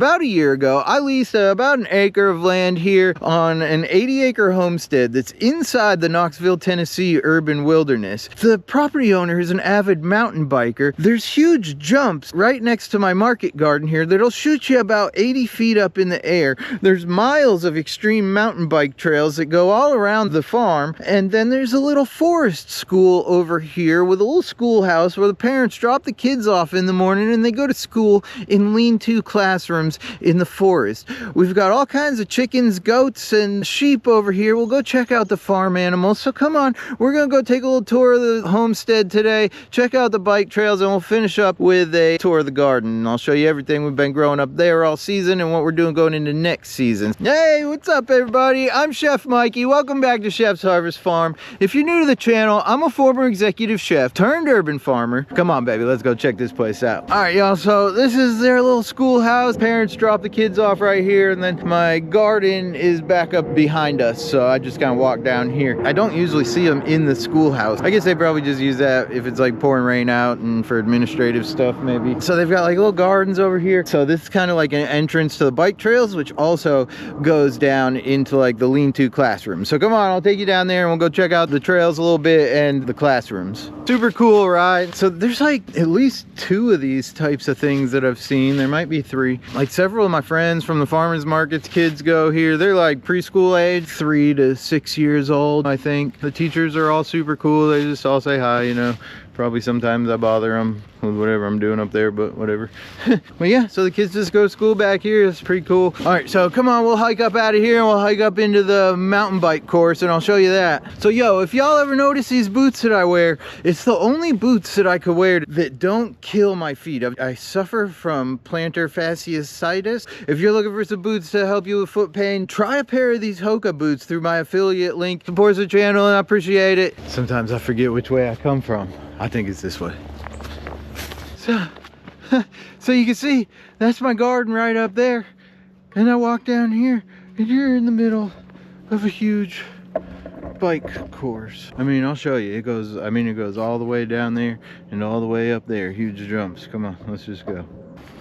About a year ago, I leased about an acre of land here on an 80-acre homestead that's inside the Knoxville, Tennessee urban wilderness. The property owner is an avid mountain biker. There's huge jumps right next to my market garden here that'll shoot you about 80 feet up in the air. There's miles of extreme mountain bike trails that go all around the farm, and then there's a little forest school over here with a little schoolhouse where the parents drop the kids off in the morning and they go to school in lean-to classrooms in the forest. We've got all kinds of chickens, goats, and sheep over here. We'll go check out the farm animals. So come on, we're gonna go take a little tour of the homestead today, check out the bike trails, and we'll finish up with a tour of the garden. And I'll show you everything we've been growing up there all season and what we're doing going into next season. Hey, what's up everybody? I'm Chef Mikey. Welcome back to Chef's Harvest Farm. If you're new to the channel, I'm a former executive chef turned urban farmer. Come on baby, let's go check this place out. All right y'all, so this is their little schoolhouse. Parents drop the kids off right here, and then my garden is back up behind us, so I just kind of walk down here. I don't usually see them in the schoolhouse. I guess they probably just use that if it's like pouring rain out and for administrative stuff maybe. So they've got like little gardens over here. So this is kind of like an entrance to the bike trails, which also goes down into like the lean-to classroom. So come on, I'll take you down there and we'll go check out the trails a little bit and the classrooms. Super cool, right? So there's like at least 2 of these types of things that I've seen. There might be 3. Like several of my friends from the farmers markets kids go here. They're like preschool age, 3 to 6 years old, I think. The teachers are all super cool. They just all say hi, you know. Probably sometimes I bother them with whatever I'm doing up there, but whatever. But yeah, so the kids just go to school back here. It's pretty cool. All right, so come on, we'll hike up out of here and we'll hike up into the mountain bike course and I'll show you that. So yo, if y'all ever notice these boots that I wear, it's the only boots that I could wear that don't kill my feet. I suffer from plantar fasciitis. If you're looking for some boots to help you with foot pain, try a pair of these Hoka boots through my affiliate link. Supports the channel and I appreciate it. Sometimes I forget which way I come from. I think it's this way. So you can see, that's my garden right up there. And I walk down here, and you're in the middle of a huge bike course. I mean, I'll show you. It goes all the way down there and all the way up there. Huge jumps. Come on, let's just go.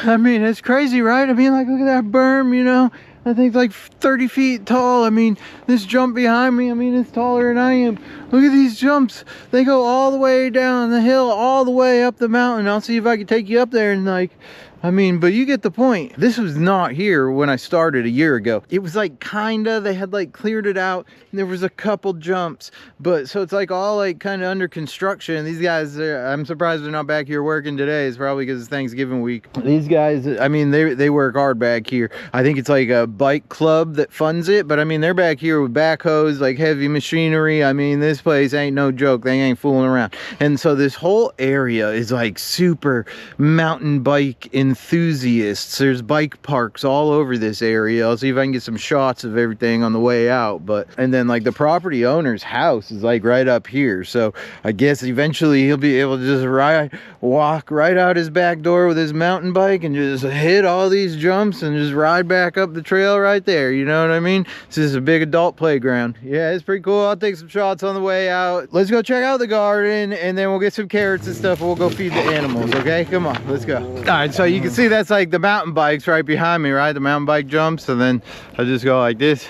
I mean, it's crazy, right? I mean, like, look at that berm, you know? I think like 30 feet tall. I mean, this jump behind me, I mean, it's taller than I am. Look at these jumps. They go all the way down the hill, all the way up the mountain. I'll see if I can take you up there and like, I mean, but you get the point. This was not here when I started a year ago. It was like kinda, they had like cleared it out and there was a couple jumps, but so it's like all like kind of under construction. These guys, I'm surprised they're not back here working today. It's probably because it's Thanksgiving week. These guys, I mean, they work hard back here. I think it's like a bike club that funds it, but I mean, they're back here with backhoes, like heavy machinery. I mean, this place ain't no joke. They ain't fooling around. And so this whole area is like super mountain bike enthusiasts. There's bike parks all over this area. I'll see if I can get some shots of everything on the way out. But and then like the property owner's house is like right up here, so I guess eventually he'll be able to just walk right out his back door with his mountain bike and just hit all these jumps and just ride back up the trail right there. You know what I mean? This is a big adult playground. Yeah, it's pretty cool. I'll take some shots on the way out. Let's go check out the garden and then we'll get some carrots and stuff and we'll go feed the animals. Okay, come on, let's go. All right, so you can see that's like the mountain bikes right behind me, right? The mountain bike jumps, and then I just go like this,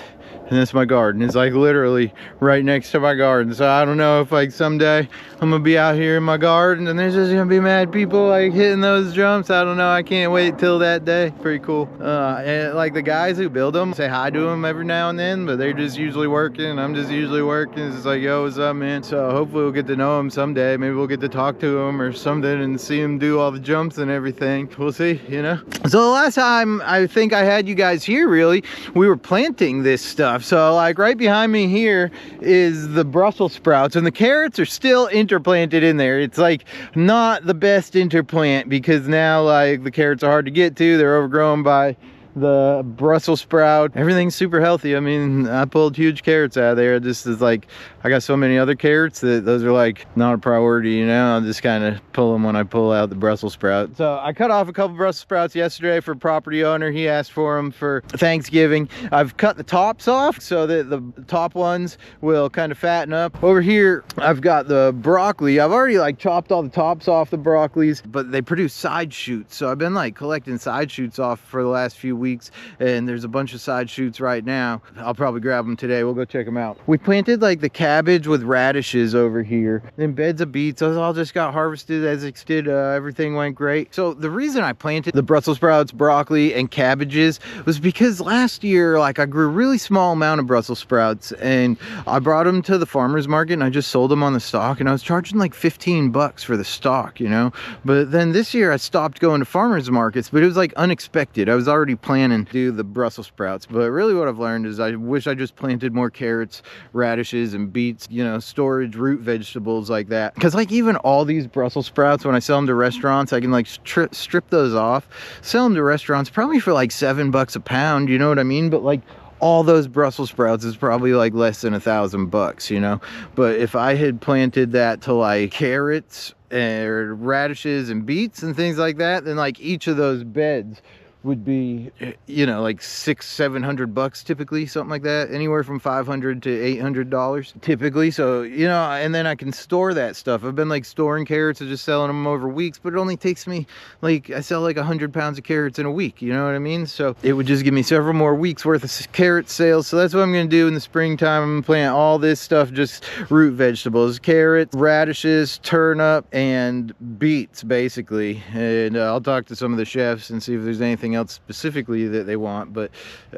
and that's my garden. It's like literally right next to my garden. So I don't know if like someday I'm gonna be out here in my garden and there's just gonna be mad people like hitting those jumps. I don't know. I can't wait till that day. Pretty cool. And like the guys who build them, say hi to them every now and then, but they're just usually working. I'm just usually working. It's just like, yo, what's up, man? So hopefully we'll get to know them someday. Maybe we'll get to talk to them or something and see them do all the jumps and everything. We'll see, you know? So the last time I think I had you guys here, really, we were planting this stuff. So like right behind me here is the Brussels sprouts, and the carrots are still interplanted in there. It's like not the best interplant because now like the carrots are hard to get to. They're overgrown by the Brussels sprout, everything's super healthy. I mean, I pulled huge carrots out of there. It just is like, I got so many other carrots that those are like not a priority, you know. I'll just kind of pull them when I pull out the Brussels sprout. So I cut off a couple Brussels sprouts yesterday for a property owner. He asked for them for Thanksgiving. I've cut the tops off so that the top ones will kind of fatten up. Over here, I've got the broccoli. I've already like chopped all the tops off the broccolis, but they produce side shoots. So I've been like collecting side shoots off for the last few weeks, and there's a bunch of side shoots right now. I'll probably grab them today. We'll go check them out. We planted like the cabbage with radishes over here, and beds of beets. Those all just got harvested as expected. Everything went great. So the reason I planted the Brussels sprouts, broccoli, and cabbages was because last year, like, I grew a really small amount of Brussels sprouts, and I brought them to the farmer's market and I just sold them on the stalk, and I was charging like 15 bucks for the stalk, you know. But then this year I stopped going to farmers markets, but it was like unexpected. I was already planning to do the Brussels sprouts, but really what I've learned is I wish I just planted more carrots, radishes, and beets, you know, storage root vegetables like that. Because like even all these Brussels sprouts, when I sell them to restaurants, I can like strip those off, sell them to restaurants probably for like $7 a pound, you know what I mean? But like all those Brussels sprouts is probably like less than $1,000, you know. But if I had planted that to like carrots or radishes and beets and things like that, then like each of those beds would be, you know, like $600-700 typically, something like that, anywhere from $500 to $800 typically. So, you know, and then I can store that stuff. I've been like storing carrots and just selling them over weeks, but it only takes me like, I sell like 100 pounds of carrots in a week, you know what I mean? So it would just give me several more weeks worth of carrot sales. So that's what I'm gonna do in the springtime. I'm gonna plant all this stuff, just root vegetables, carrots, radishes, turnip, and beets basically. And I'll talk to some of the chefs and see if there's anything else specifically that they want. But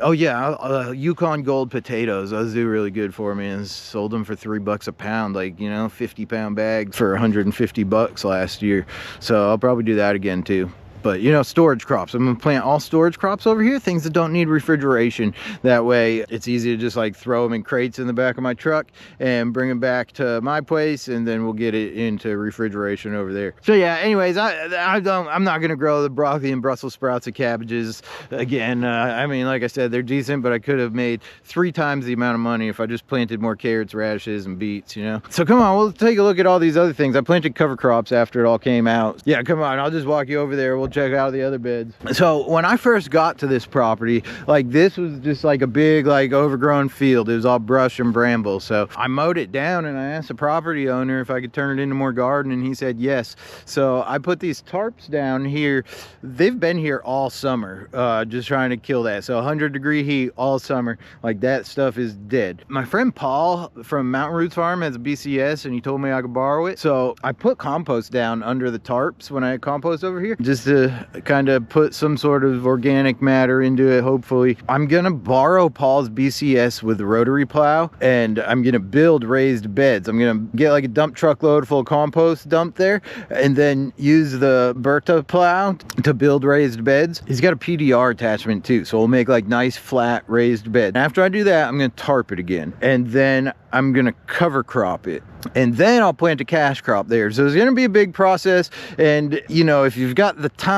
oh yeah, Yukon Gold potatoes, those do really good for me, and sold them for $3 a pound, like, you know, 50-pound bag for $150 last year. So I'll probably do that again too. But, you know, storage crops. I'm gonna plant all storage crops over here, things that don't need refrigeration. That way it's easy to just like throw them in crates in the back of my truck and bring them back to my place, and then we'll get it into refrigeration over there. So yeah, anyways, I'm not gonna grow the broccoli and Brussels sprouts and cabbages again. I mean, like I said, they're decent, but I could have made 3 times the amount of money if I just planted more carrots, radishes, and beets, you know. So come on, we'll take a look at all these other things. I planted cover crops after it all came out. Yeah, come on, I'll just walk you over there. We'll check out the other beds. So when I first got to this property, like, this was just like a big like overgrown field. It was all brush and bramble. So I mowed it down, and I asked the property owner if I could turn it into more garden, and he said yes. So I put these tarps down here. They've been here all summer, just trying to kill that. So 100-degree heat all summer, like, that stuff is dead. My friend Paul from Mountain Roots Farm has a BCS, and he told me I could borrow it. So I put compost down under the tarps when I had compost over here, just to kind of put some sort of organic matter into it, hopefully. I'm gonna borrow Paul's BCS with the rotary plow, and I'm gonna build raised beds. I'm gonna get like a dump truck load full of compost dumped there, and then use the Berta plow to build raised beds. He's got a PDR attachment too, so we'll make like nice flat raised beds. After I do that, I'm gonna tarp it again, and then I'm gonna cover crop it, and then I'll plant a cash crop there. So it's gonna be a big process, and you know, if you've got the time,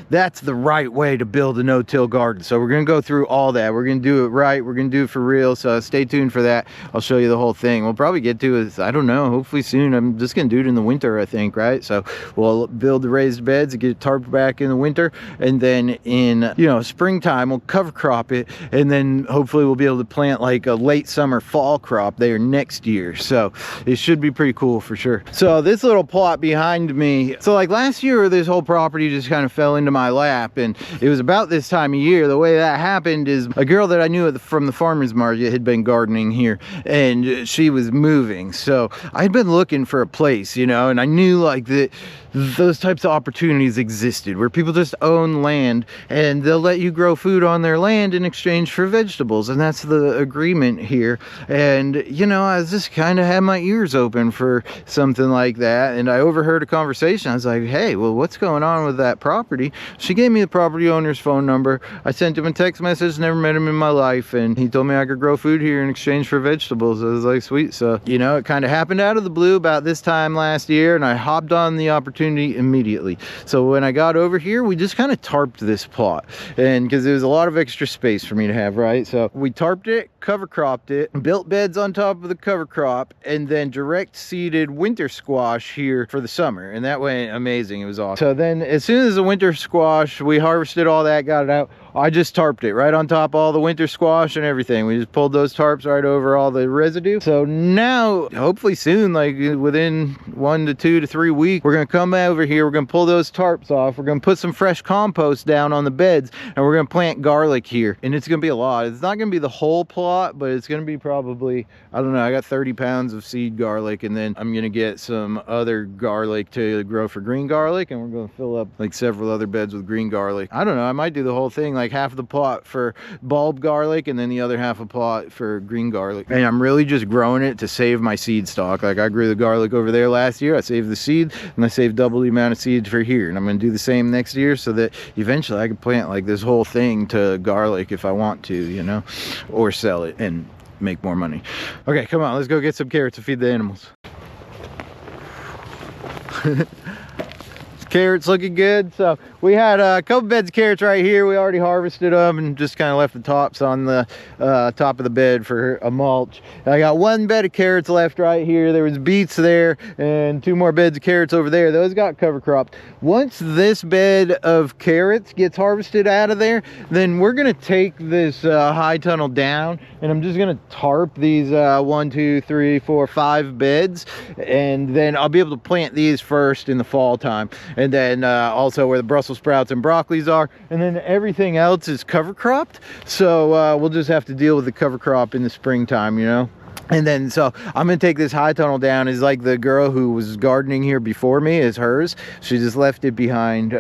that's the right way to build a no-till garden. So we're gonna go through all that. We're gonna do it right, we're gonna do it for real. So stay tuned for that. I'll show you the whole thing. We'll probably get to it, I don't know, hopefully soon. I'm just gonna do it in the winter, I think, right? So we'll build the raised beds and get it tarped back in the winter, and then in, you know, springtime we'll cover crop it, and then hopefully we'll be able to plant like a late summer fall crop there next year. So it should be pretty cool for sure. So this little plot behind me, so like last year this whole property just kind of fell into my lap, and it was about this time of year. The way that happened is a girl that I knew from the farmer's market had been gardening here, and she was moving. So I'd been looking for a place, you know, and I knew like that those types of opportunities existed where people just own land and they'll let you grow food on their land in exchange for vegetables, and that's the agreement here. And you know, I was just kind of had my ears open for something like that, and I overheard a conversation. I was like, hey, well, what's going on with that property? She gave me the property owner's phone number. I sent him a text message, never met him in my life, and he told me I could grow food here in exchange for vegetables. I was like, sweet. So, you know, it kind of happened out of the blue about this time last year, and I hopped on the opportunity immediately. So when I got over here, we just kind of tarped this plot, and because there was a lot of extra space for me to have, right? So we tarped it, cover cropped it, built beds on top of the cover crop, and then direct seeded winter squash here for the summer, and that went amazing. It was awesome. So then as soon as the winter squash, we harvested all that, got it out, I just tarped it right on top of all the winter squash and everything. We just pulled those tarps right over all the residue. So now, hopefully soon, like within 1 to 2 to 3 weeks, we're gonna come over here, we're gonna pull those tarps off, we're gonna put some fresh compost down on the beds, and we're gonna plant garlic here. And it's gonna be a lot. It's not gonna be the whole plot, but it's gonna be probably, I don't know, I got 30 pounds of seed garlic, and then I'm gonna get some other garlic to grow for green garlic, and we're gonna fill up like several other beds with green garlic. I don't know, I might do the whole thing, like half of the plot for bulb garlic and then the other half of plot for green garlic. And I'm really just growing it to save my seed stock. Like I grew the garlic over there last year, I saved the seed, and I saved double the amount of seeds for here, and I'm gonna do the same next year so that eventually I can plant like this whole thing to garlic if I want to, you know, or sell it and make more money. Okay, come on, let's go get some carrots to feed the animals. Carrots looking good. So we had a couple beds of carrots right here. We already harvested them and just kind of left the tops on the top of the bed for a mulch. I got 1 bed of carrots left right here. There was beets there and 2 more beds of carrots over there. Those got cover cropped. Once this bed of carrots gets harvested out of there, then we're gonna take this high tunnel down, and I'm just gonna tarp these 1, 2, 3, 4, 5 beds, and then I'll be able to plant these first in the fall time. And then also where the Brussels sprouts and broccolis are, and then everything else is cover cropped. So we'll just have to deal with the cover crop in the springtime, you know. And then so I'm gonna take this high tunnel down. Is like the girl who was gardening here before me is hers. She just left it behind.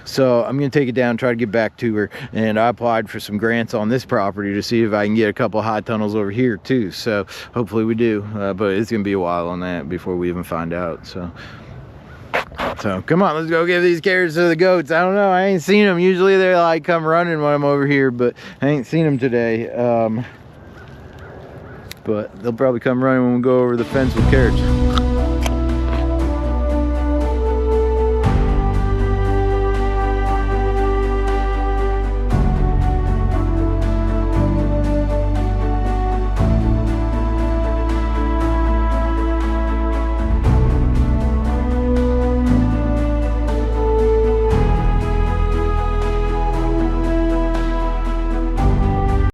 So I'm gonna take it down, try to get back to her. And I applied for some grants on this property to see if I can get a couple high tunnels over here too. So hopefully we do, but it's gonna be a while on that before we even find out. So come on, let's go give these carrots to the goats. I don't know, I ain't seen them. Usually they're like come running when I'm over here, but I ain't seen them today. But they'll probably come running when we go over the fence with carrots.